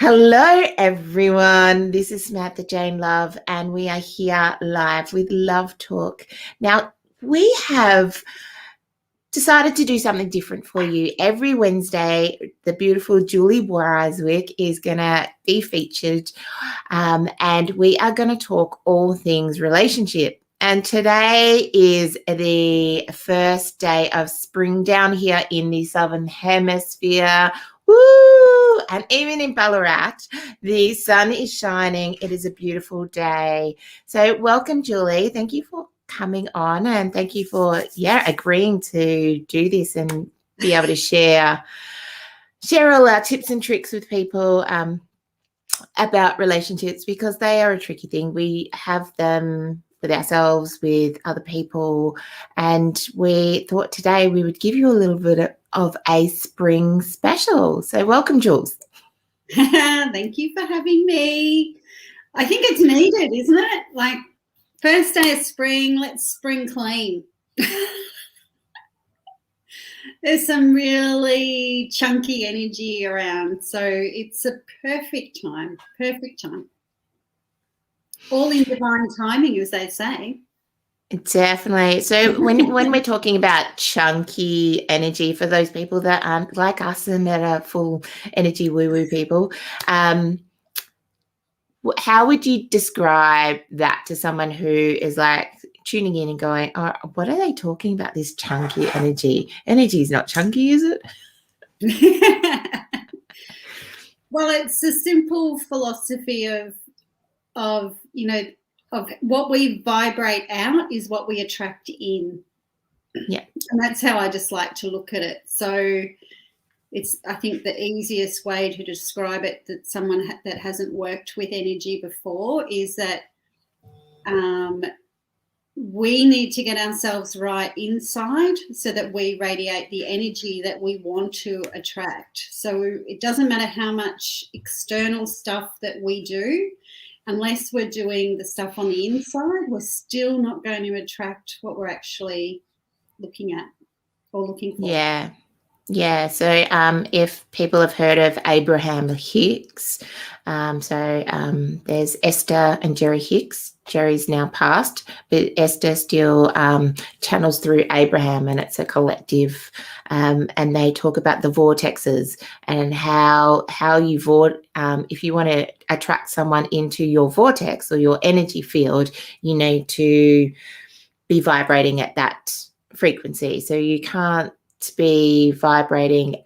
Hello, everyone. This is Samantha-Jayne Love, and we are here live with Love Talk. Now, we have decided to do something different for you. Every Wednesday, the beautiful Julie Ryswyk is going to be featured, and we are going to talk all things relationship. And today is the first day of spring down here in the Southern Hemisphere. Woo! And even in Ballarat, the sun is shining. It is a beautiful day. So welcome, Julie. Thank you for coming on, and thank you for agreeing to do this and be able to share all our tips and tricks with people about relationships, because they are a tricky thing. We have them with ourselves, with other people, and we thought today we would give you a little bit of a spring special. So welcome, Jules. Thank you for having me. I think it's needed, isn't it? Like, first day of spring, let's spring clean. There's some really chunky energy around, so it's a perfect time. All in divine timing, as they say. Definitely. So when we're talking about chunky energy, for those people that aren't like us and that are full energy woo-woo people, how would you describe that to someone who is like tuning in and going, oh, what are they talking about, this chunky energy? Energy is not chunky, is it? Well, it's a simple philosophy of what we vibrate out is what we attract in. Yeah. And that's how I just like to look at it. So it's, I think, the easiest way to describe it, that someone that hasn't worked with energy before, is that we need to get ourselves right inside so that we radiate the energy that we want to attract. So it doesn't matter how much external stuff that we do, unless we're doing the stuff on the inside, we're still not going to attract what we're actually looking at or looking for. Yeah. So if people have heard of Abraham Hicks, there's Esther and Jerry Hicks. Jerry's now passed, but Esther still channels through Abraham, and it's a collective. And they talk about the vortexes and how you if you want to attract someone into your vortex or your energy field, you need to be vibrating at that frequency. So you can't be vibrating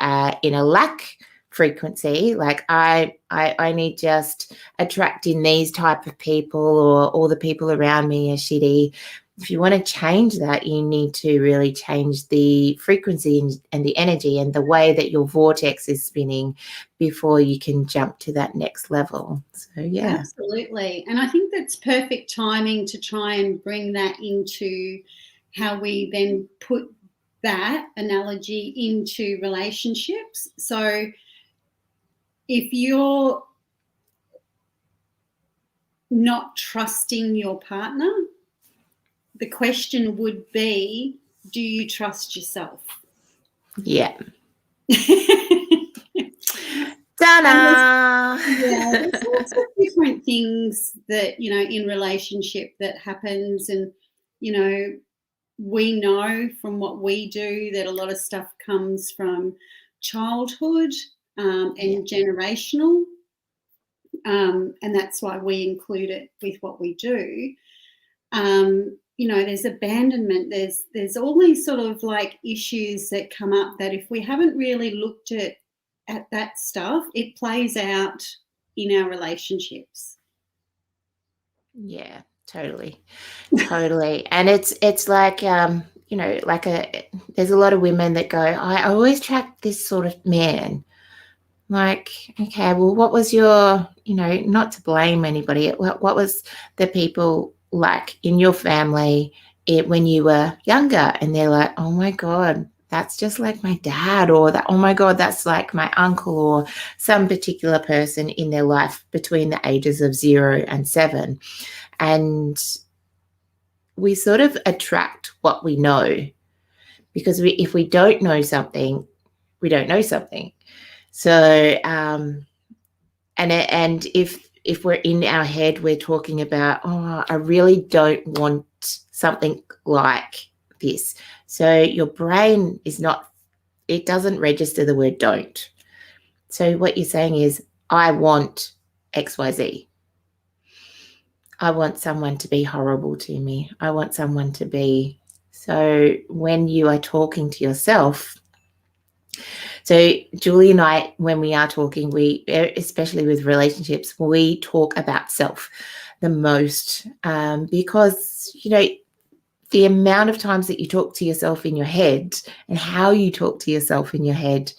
in a lack frequency, like I only just attracting these type of people, or all the people around me are shitty. If you want to change that, you need to really change the frequency and the energy and the way that your vortex is spinning before you can jump to that next level. So yeah, absolutely. And I think that's perfect timing to try and bring that into how we then put that analogy into relationships. So if you're not trusting your partner, the question would be, do you trust yourself? Yeah. Ta-da! There's lots of different things that, in relationship that happens. And, we know from what we do that a lot of stuff comes from childhood and generational. And that's why we include it with what we do. There's abandonment. There's all these sort of like issues that come up that if we haven't really looked at that stuff, it plays out in our relationships. Yeah, totally. And it's like there's a lot of women that go, I always attract this sort of man. Like, okay, well, what was your, not to blame anybody, what was the people like in your family when you were younger? And they're like, oh my God, that's just like my dad, or that, oh my God, that's like my uncle, or some particular person in their life between the ages of 0 and 7. And we sort of attract what we know, because if we don't know something, we don't know something. So And if we're in our head, we're talking about, oh, I really don't want something like this. So your brain it doesn't register the word don't. So what you're saying is, I want XYZ. I want someone to be horrible to me. I want someone to be. So when you are talking to yourself, so Julie and I, when we are talking, especially with relationships, we talk about self the most, because, the amount of times that you talk to yourself in your head and how you talk to yourself in your head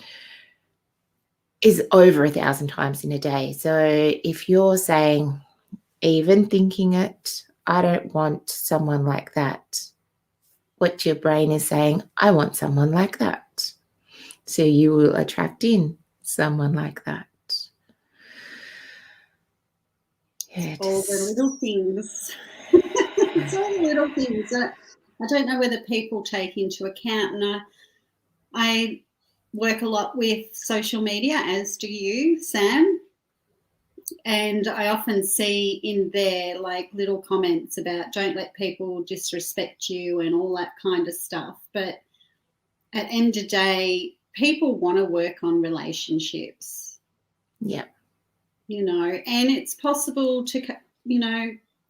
is over 1,000 times in a day. So if you're saying, even thinking it, I don't want someone like that, what your brain is saying, I want someone like that. So you will attract in someone like that. Yeah, all the little things. It's all the little things that I don't know whether people take into account. And I work a lot with social media, as do you, Sam. And I often see in there like little comments about don't let people disrespect you and all that kind of stuff. But at the end of the day, people want to work on relationships. Yeah. And it's possible to,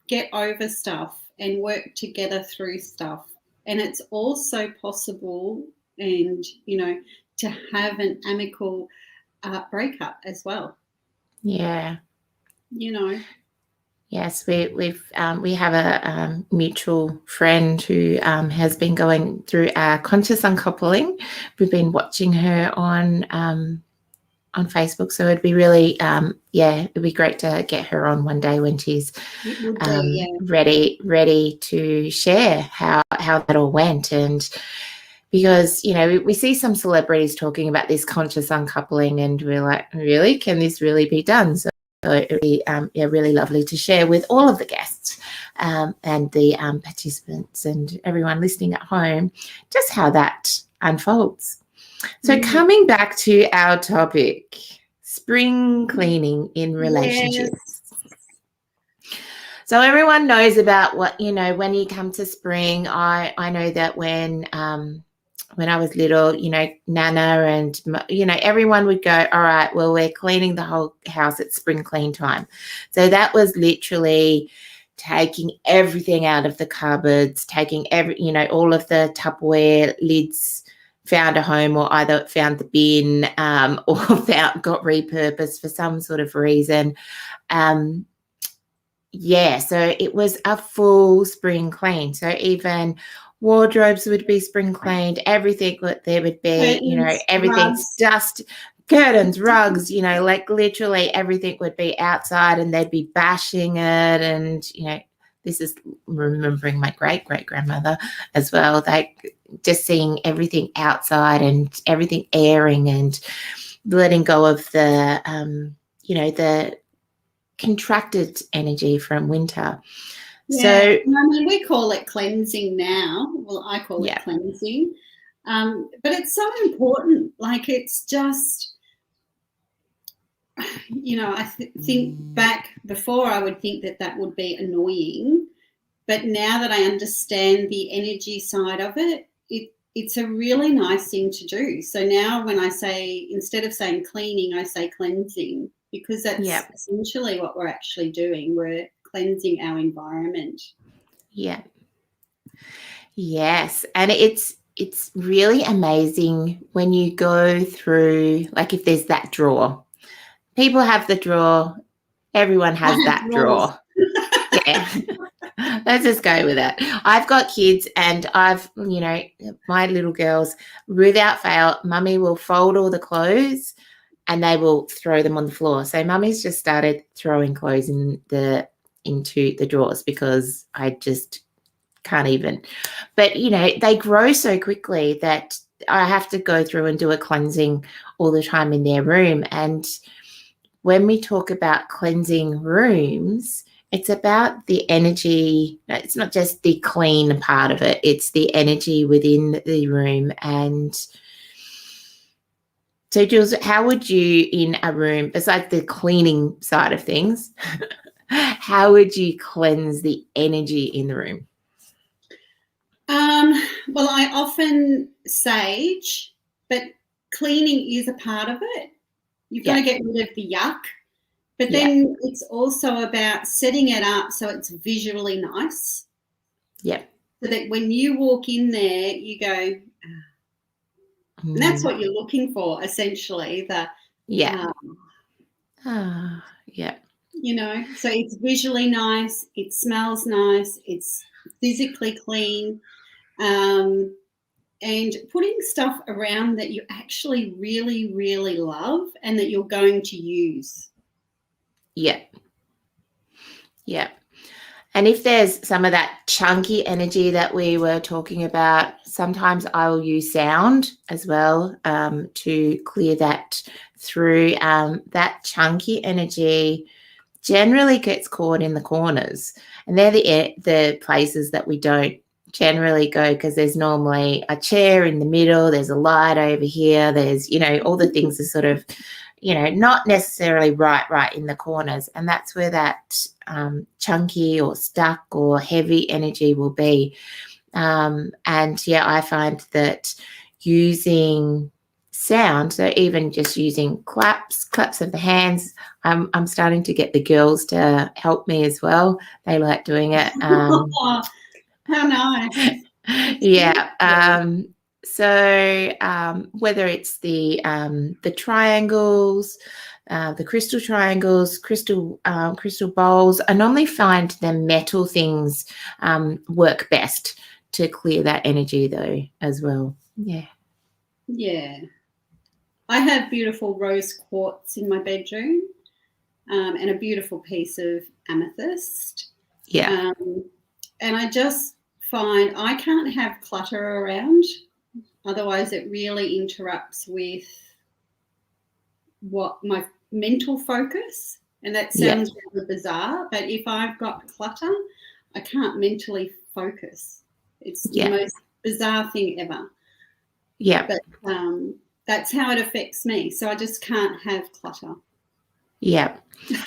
get over stuff and work together through stuff. And it's also possible to have an amicable breakup as well. Yeah. Yes, we have a mutual friend who has been going through a conscious uncoupling. We've been watching her on Facebook, so it'd be really it'd be great to get her on one day when she's ready to share how that all went. And because we see some celebrities talking about this conscious uncoupling, and we're like, really, can this really be done? So it would be really lovely to share with all of the guests and the participants and everyone listening at home just how that unfolds. So coming back to our topic, spring cleaning in relationships. Yes. So everyone knows about what, when you come to spring. I know that when I was little, Nana and, everyone would go, all right, well, we're cleaning the whole house at spring clean time. So that was literally taking everything out of the cupboards, taking all of the Tupperware lids found a home, or either found the bin or got repurposed for some sort of reason. So it was a full spring clean. So even wardrobes would be spring cleaned, everything there would be, curtains, everything's dust, curtains, rugs, like literally everything would be outside, and they'd be bashing it. And, this is remembering my great-great-grandmother as well, like just seeing everything outside and everything airing and letting go of the, the contracted energy from winter. Yeah. So we call it cleansing now. Well, I call it cleansing. But it's so important. Like, it's just, I think back before, I would think that would be annoying. But now that I understand the energy side of it, it's a really nice thing to do. So now when I say, instead of saying cleaning, I say cleansing, because that's essentially what we're actually doing. We're cleansing our environment. Yeah. Yes. And it's really amazing when you go through, like, if there's that drawer. People have the drawer. Everyone has that drawer. Yeah. Let's just go with it. I've got kids, and my little girls, without fail, Mummy will fold all the clothes and they will throw them on the floor. So Mummy's just started throwing clothes into the drawers because I just can't even. But, they grow so quickly that I have to go through and do a cleansing all the time in their room. And when we talk about cleansing rooms, it's about the energy. It's not just the clean part of it. It's the energy within the room. And So, Jules, how would you, in a room, besides the cleaning side of things, how would you cleanse the energy in the room? Well, I often sage, but cleaning is a part of it. You've got to get rid of the yuck. But then it's also about setting it up so it's visually nice. Yeah. So that when you walk in there, you go, and that's what you're looking for, essentially. Yeah. You know, so it's visually nice, it smells nice, it's physically clean, and putting stuff around that you actually really, really love and that you're going to use. Yeah. Yeah. And if there's some of that chunky energy that we were talking about, sometimes I will use sound as well to clear that through. That chunky energy generally gets caught in the corners, and they're the places that we don't generally go, because there's normally a chair in the middle, there's a light over here, there's, you know, all the things are sort of, you know, not necessarily right in the corners, and that's where that chunky or stuck or heavy energy will be. And I find that using sound, so even just using claps of the hands, I'm starting to get the girls to help me as well. They like doing it. How nice. Yeah. So whether it's the triangles, the crystal triangles, crystal bowls, I normally find the metal things work best to clear that energy though as well. Yeah. Yeah. I have beautiful rose quartz in my bedroom and a beautiful piece of amethyst. Yeah. And I just find I can't have clutter around, otherwise it really interrupts with what my mental focus, and that sounds rather bizarre, but if I've got clutter, I can't mentally focus. It's the most bizarre thing ever. Yeah. But that's how it affects me. So I just can't have clutter. Yeah.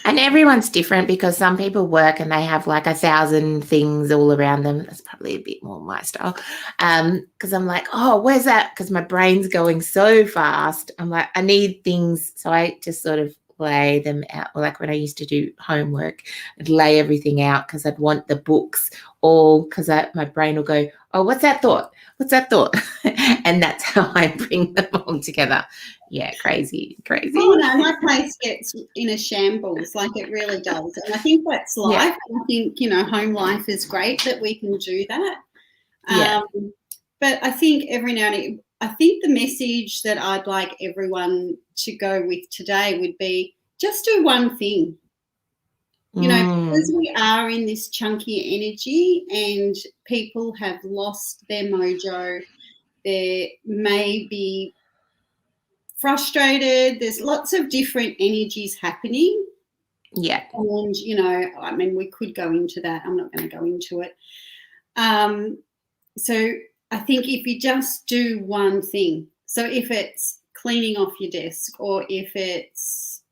And everyone's different, because some people work and they have like 1,000 things all around them. That's probably a bit more my style. Because I'm like, oh, where's that? Because my brain's going so fast. I'm like, I need things. So I just sort of lay them out. Like when I used to do homework, I'd lay everything out because I'd want the books all, because my brain will go, oh, what's that thought? What's that thought? And that's how I bring them all together. Yeah, crazy. Oh, no, my place gets in a shambles, like it really does. And I think that's life. I think, you know, home life is great that we can do that. But I think every now and then, I think the message that I'd like everyone to go with today would be just do one thing. You know, because we are in this chunky energy and people have lost their mojo, they may be frustrated. There's lots of different energies happening. Yeah. And, you know, I mean, we could go into that. I'm not going to go into it. So I think if you just do one thing, so if it's cleaning off your desk, or if it's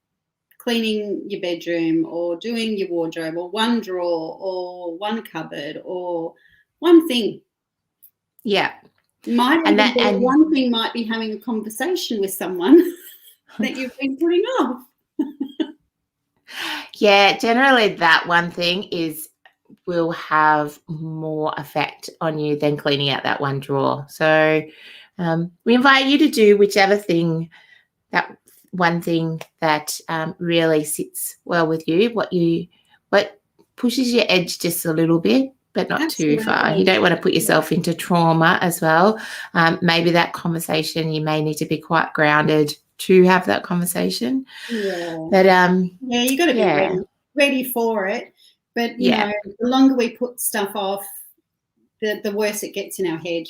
cleaning your bedroom, or doing your wardrobe, or one drawer, or one cupboard, or one thing. Yeah. One thing might be having a conversation with someone that you've been putting off. Yeah, generally that one thing will have more effect on you than cleaning out that one drawer. So we invite you to do whichever thing, that one thing that really sits well with you, what pushes your edge just a little bit, but not too far. You don't want to put yourself into trauma as well. Maybe that conversation, you may need to be quite grounded to have that conversation. Yeah. But you got to be ready for it. But you know, the longer we put stuff off, the worse it gets in our head.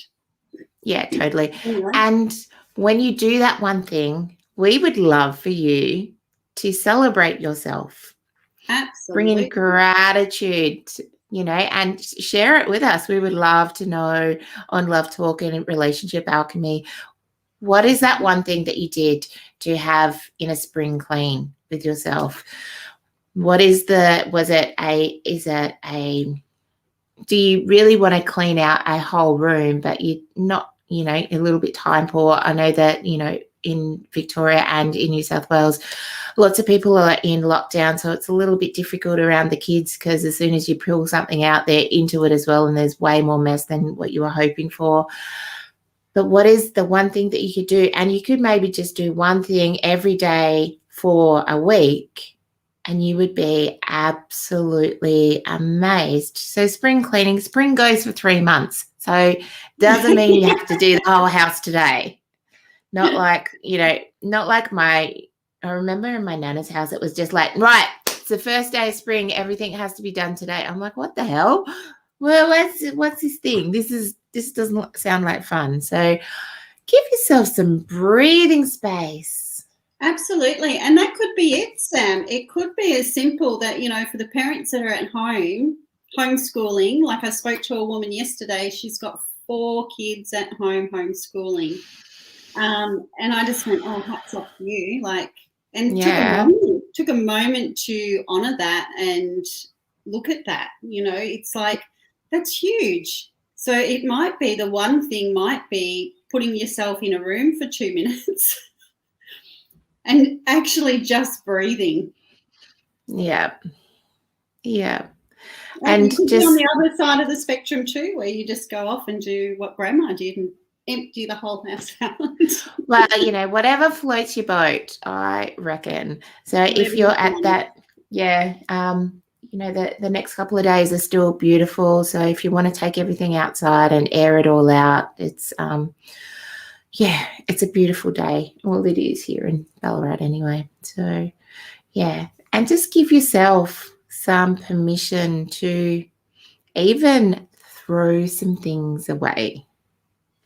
Yeah, totally. And when you do that one thing, we would love for you to celebrate yourself. Absolutely. Bring in gratitude, you know, and share it with us. We would love to know on Love Talk and Relationship Alchemy, what is that one thing that you did to have in a spring clean with yourself? What is do you really want to clean out a whole room, but you're not, a little bit time poor? I know that, in Victoria and in New South Wales, lots of people are in lockdown, so it's a little bit difficult around the kids because as soon as you pull something out, they're into it as well, and there's way more mess than what you were hoping for. But what is the one thing that you could do? And you could maybe just do one thing every day for a week, and you would be absolutely amazed. So spring goes for 3 months. So doesn't mean you have to do the whole house today. Not like, I remember in my nana's house, it was just like, right, it's the first day of spring, everything has to be done today. I'm like, what the hell? Well, what's this thing? This doesn't sound like fun. So give yourself some breathing space. Absolutely. And that could be it, Sam. It could be as simple that, for the parents that are at home, homeschooling, like I spoke to a woman yesterday, she's got 4 kids at home homeschooling. And I just went, oh, hats off to you. Took a moment to honour that and look at that. It's like, that's huge. So it might be, the one thing might be putting yourself in a room for 2 minutes and actually just breathing. Yeah. Yeah. And you could be on the other side of the spectrum too, where you just go off and do what Grandma did and empty the whole house out. Well, whatever floats your boat, I reckon. So if you're at that, the next couple of days are still beautiful. So if you want to take everything outside and air it all out, it's it's a beautiful day. Well, it is here in Ballarat anyway. So and just give yourself some permission to even throw some things away.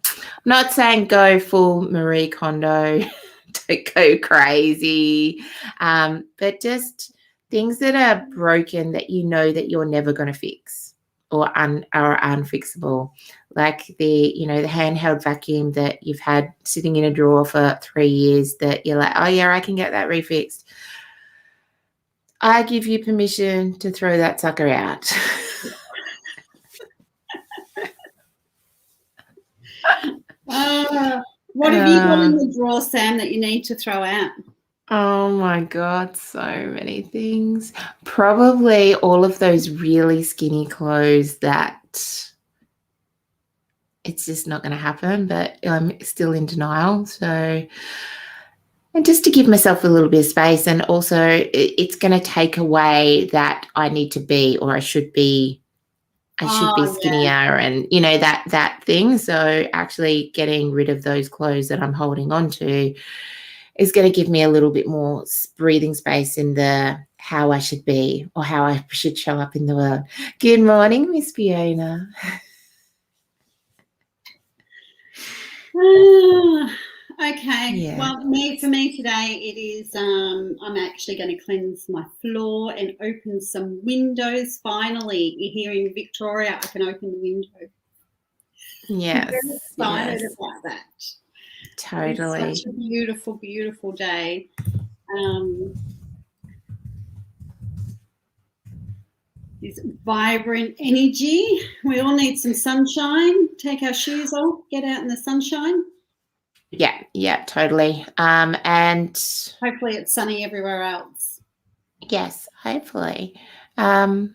I'm not saying go full Marie Kondo, don't go crazy, but just things that are broken that that you're never going to fix or are unfixable, like the handheld vacuum that you've had sitting in a drawer for 3 years that you're like, oh yeah, I can get that refixed. I give you permission to throw that sucker out. What have you got in the drawer, Sam, that you need to throw out? Oh my God, so many things. Probably all of those really skinny clothes that it's just not going to happen, but I'm still in denial. So, and just to give myself a little bit of space, and also it's going to take away that I need to be, or I should be skinnier, and that thing. So actually getting rid of those clothes that I'm holding on to is going to give me a little bit more breathing space in the how I should be or how I should show up in the world. Good morning, Miss Fiona. Okay. Yeah. Well, for me today, it is I'm actually going to cleanse my floor and open some windows. Finally, here in Victoria, I can open the window. Yes. I'm very excited about that. Totally. It's such a beautiful, beautiful day. This vibrant energy. We all need some sunshine. Take our shoes off, get out in the sunshine. Yeah, totally. And hopefully it's sunny everywhere else. Yes, hopefully. So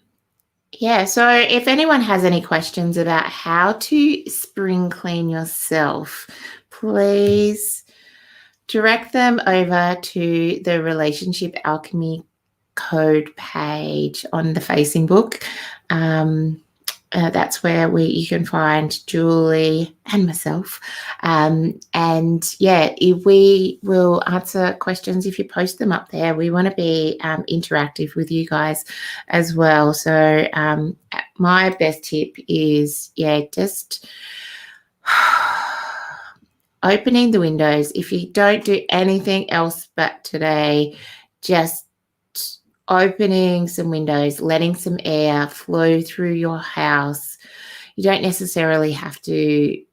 if anyone has any questions about how to spring clean yourself, please direct them over to the Relationship Alchemy Code page on the Facing book. That's where you can find Julie and myself. We will answer questions if you post them up there. We want to be interactive with you guys as well. So my best tip is, just opening the windows. If you don't do anything else but today, just opening some windows, letting some air flow through your house. You don't necessarily have to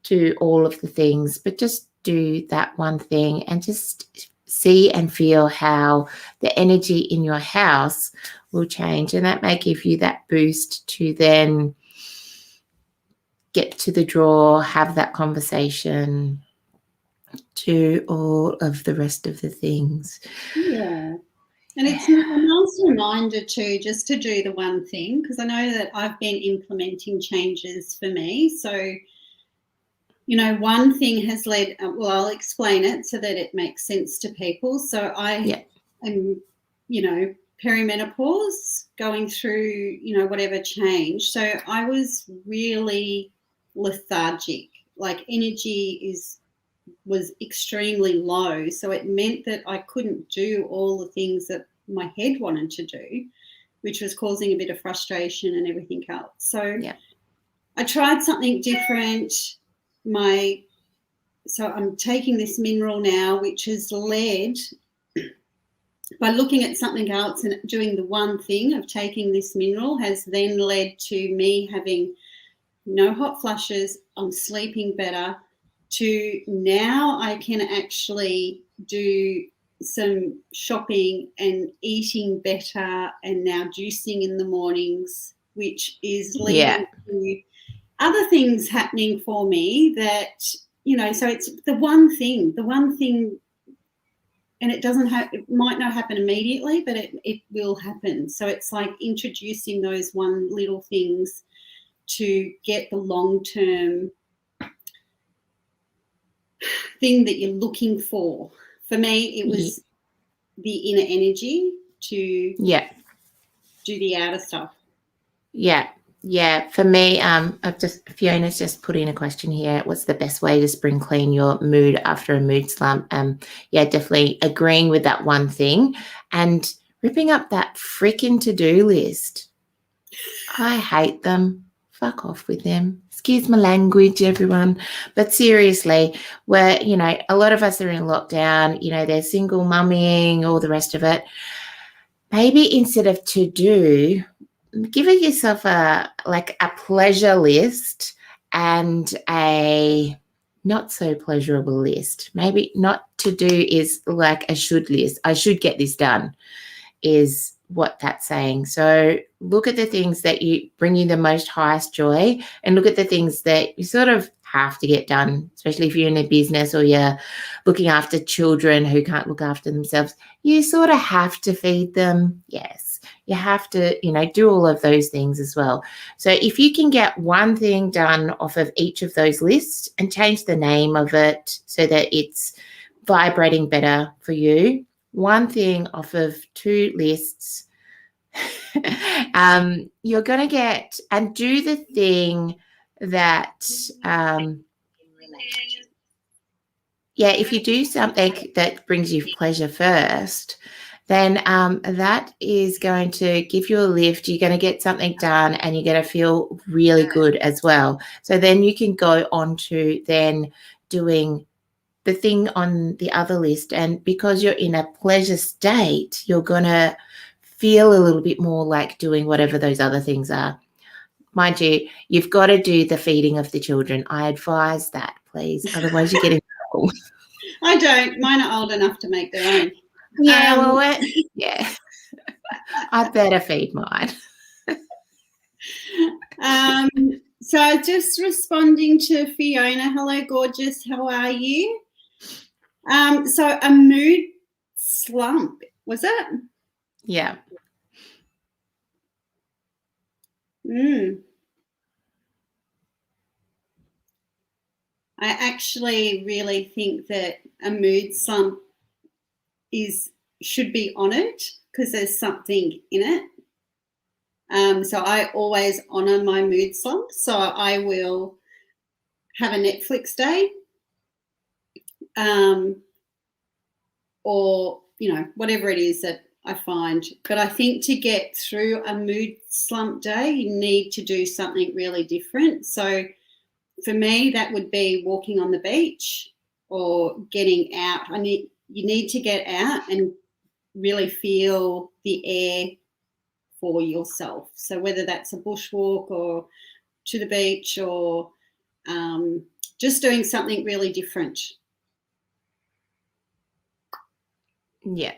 do all of the things, but just do that one thing and just see and feel how the energy in your house will change, and that may give you that boost to then get to the drawer, have that conversation, do all of the rest of the things. Yeah. And it's a nice reminder too, just to do the one thing, because I know that I've been implementing changes for me. So, you know, one thing has led, well, I'll explain it so that it makes sense to people. So I am, you know, perimenopause, going through, you know, whatever change. So I was really lethargic, like energy was extremely low. So it meant that I couldn't do all the things that my head wanted to do, which was causing a bit of frustration and everything else. So I tried something different. So I'm taking this mineral now, which has led, by looking at something else and doing the one thing of taking this mineral, has then led to me having no hot flushes. I'm sleeping better. To now I can actually do some shopping and eating better, and now juicing in the mornings, which is leading to other things happening for me that, you know, so it's the one thing, and it might not happen immediately, but it will happen. So it's like introducing those one little things to get the long-term thing that you're looking for. For me, it was the inner energy to do the outer stuff. For me, Fiona's just put in a question here. What's the best way to spring clean your mood after a mood slump? Definitely agreeing with that one thing and ripping up that freaking to-do list. I hate them. Fuck off with them. Excuse my language, everyone. But seriously, a lot of us are in lockdown, they're single mummying, all the rest of it. Maybe instead of to-do, give yourself a pleasure list and a not so pleasurable list. Maybe not to do is like a should list. I should get this done is what that's saying. So look at the things that you bring you the most highest joy, and look at the things that you sort of have to get done, especially if you're in a business or you're looking after children who can't look after themselves. You sort of have to feed them. Yes, you have to, do all of those things as well. So if you can get one thing done off of each of those lists and change the name of it so that it's vibrating better for you, one thing off of two lists, you're going to get and do the thing that, if you do something that brings you pleasure first, then that is going to give you a lift. You're going to get something done and you're going to feel really good as well. So then you can go on to then doing the thing on the other list, and because you're in a pleasure state, you're going to feel a little bit more like doing whatever those other things are. Mind you, you've got to do the feeding of the children. I advise that, please. Otherwise you get in trouble. I don't. Mine are old enough to make their own. I better feed mine. So just responding to Fiona. Hello, gorgeous. How are you? So a mood slump, was it? Yeah. I actually really think that a mood slump should be honoured, because there's something in it. So I always honour my mood slump. So I will have a Netflix day, or whatever it is that I find. But I think to get through a mood slump day, you need to do something really different. So for me, that would be walking on the beach or getting out. You need to get out and really feel the air for yourself. So whether that's a bushwalk or to the beach, or just doing something really different. Yeah,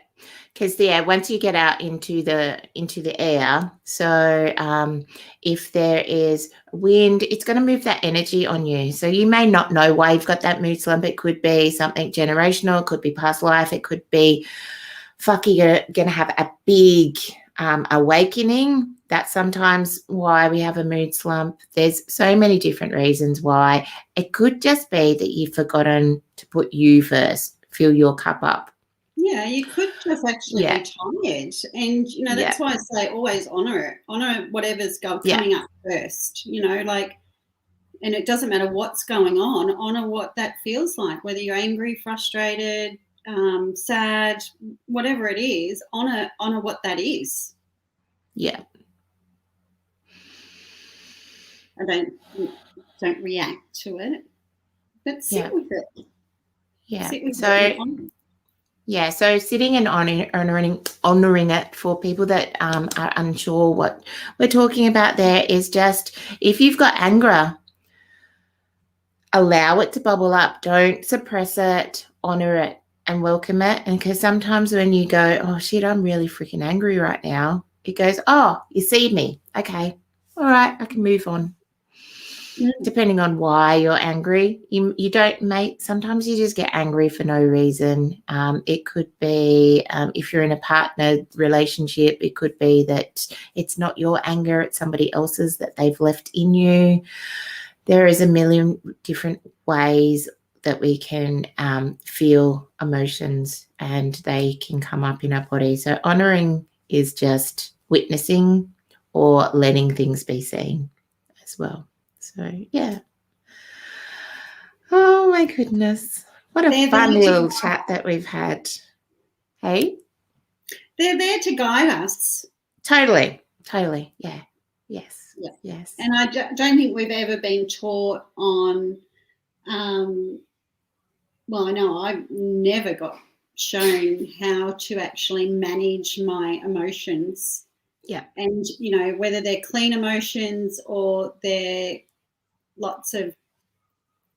because once you get out into the air, so if there is wind, it's going to move that energy on you. So you may not know why you've got that mood slump. It could be something generational. It could be past life. It could be you're going to have a big awakening. That's sometimes why we have a mood slump. There's so many different reasons why. It could just be that you've forgotten to put you first, fill your cup up. Yeah, you could just actually be tired. And, that's why I say always honour it. Honour whatever's coming up first, and it doesn't matter what's going on. Honour what that feels like, whether you're angry, frustrated, sad, whatever it is, honour what that is. Yeah. I don't react to it, but sit with it. Yeah. Sit with it. Yeah, so sitting and honouring it for people that are unsure what we're talking about there is just, if you've got anger, allow it to bubble up. Don't suppress it, honour it and welcome it. And because sometimes when you go, oh, shit, I'm really freaking angry right now, it goes, oh, you see me. Okay, all right, I can move on. Depending on why you're angry, you don't sometimes you just get angry for no reason. It could be if you're in a partner relationship, it could be that it's not your anger, it's somebody else's that they've left in you. There is a million different ways that we can feel emotions, and they can come up in our body. So honouring is just witnessing or letting things be seen as well. So, yeah. Oh, my goodness. What a fun little chat that we've had. Hey? They're there to guide us. Totally. Yeah. Yes. Yeah. Yes. And I don't think we've ever been taught on, well, I know I've never got shown how to actually manage my emotions. Yeah. And, whether they're clean emotions or they're lots of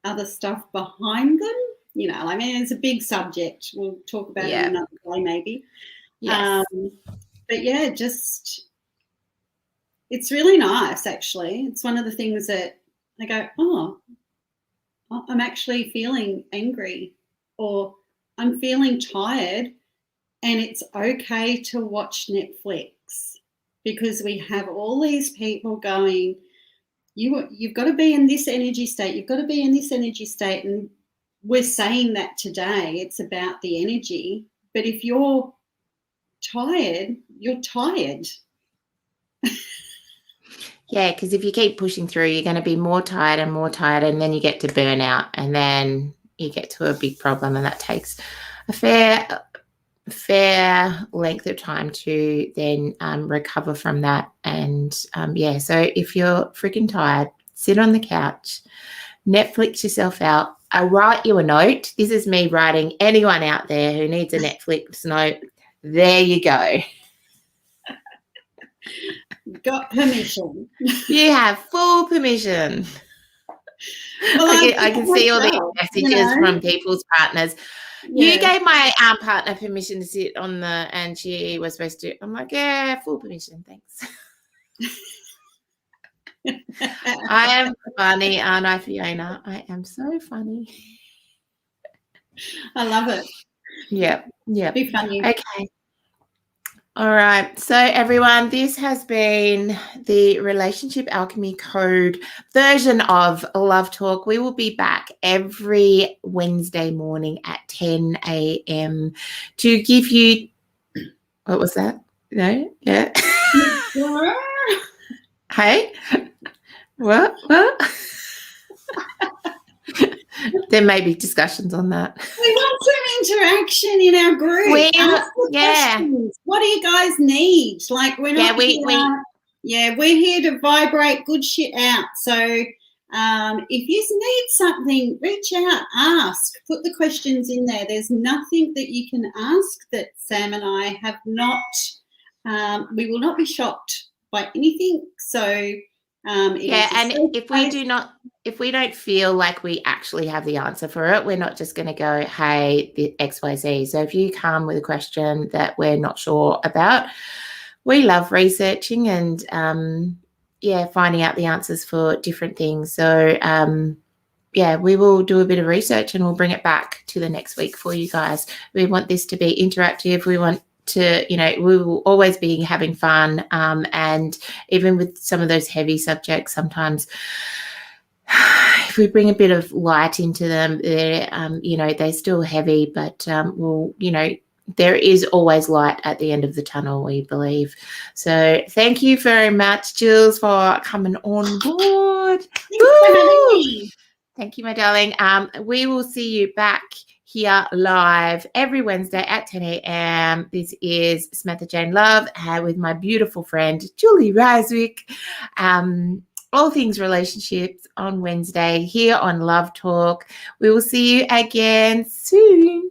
other stuff behind them, it's a big subject. We'll talk about it another day maybe. Yes. But yeah, just, it's really nice actually. It's one of the things that I go, oh, I'm actually feeling angry, or I'm feeling tired, and it's okay to watch Netflix, because we have all these people going, you've got to be in this energy state, you've got to be in this energy state, and we're saying that today it's about the energy, but if you're tired, you're tired. Yeah, because if you keep pushing through, you're going to be more tired, and then you get to burnout, and then you get to a big problem, and that takes a fair length of time to then recover from that. And so if you're freaking tired, sit on the couch, Netflix yourself out. I write you a note. This is me writing anyone out there who needs a Netflix note. There you go. Got permission. You have full permission. Well, I can see all these messages from people's partners. Yeah. You gave my partner permission to sit on and she was supposed to. I'm like, yeah, full permission, thanks. I am funny, aren't I, Fiona? I am so funny. I love it. Yeah. Be funny. Okay. All right. So, everyone, this has been the Relationship Alchemy Code version of Love Talk. We will be back every Wednesday morning at 10 a.m. to give you, what was that? No? Yeah. Hey? What? There may be discussions on that. We want some interaction in our group. Questions. What do you guys need? Like, we're not we're here to vibrate good shit out. So if you need something, reach out, ask, put the questions in there. There's nothing that you can ask that Sam and I have not, we will not be shocked by anything. So And if we don't feel like we actually have the answer for it, we're not just going to go, hey, the XYZ. So if you come with a question that we're not sure about, we love researching and finding out the answers for different things. So we will do a bit of research and we'll bring it back to the next week for you guys. We want this to be interactive. We want to, we will always be having fun. And even with some of those heavy subjects, sometimes if we bring a bit of light into them, they're still heavy, but there is always light at the end of the tunnel, we believe. So thank you very much, Jules, for coming on board. Thank you, my darling. We will see you back here live every Wednesday at 10 a.m. This is Samantha-Jayne Love with my beautiful friend, Julie Ryswyk. All things relationships on Wednesday here on Love Talk. We will see you again soon.